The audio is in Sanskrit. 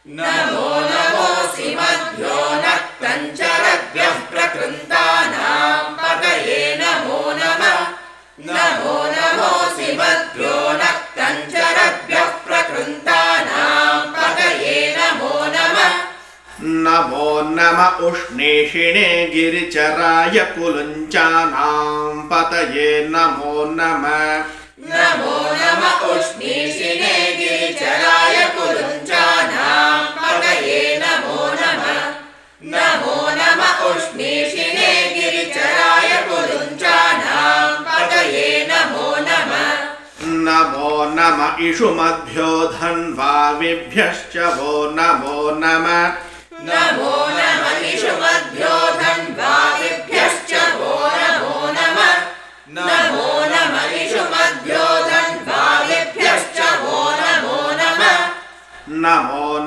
नमो नमोऽसि मध्यो नक्तञ्चरद्भ्यः प्रकृन्तानां पतये नमो नमः। नमो नमोऽसि मध्यो नक्तञ्चरद्भ्यः प्रकृन्तानां पतये नमो नमः। नमो नम उष्णेषिणे गिरिचराय कुलुञ्चानां पतये नमो नमः। नमो नम उष्णेषिणे गिरिचराय कुलुञ्चानां पतये नमो नमः। नमो नम उष्णेषिणे गिरिचराय कुलुञ्चानां पतये नमो नमः। नमो नम इषुमद्भ्यो धन्वाविभ्यश्च वो नमो नमः। नमो नम इषुमद्भ्यो धन्वाविभ्यश्च वो नमो नमः। नमो नम इषुमद्भ्यो धन्वाविभ्यश्च वो नमो नमः। नमो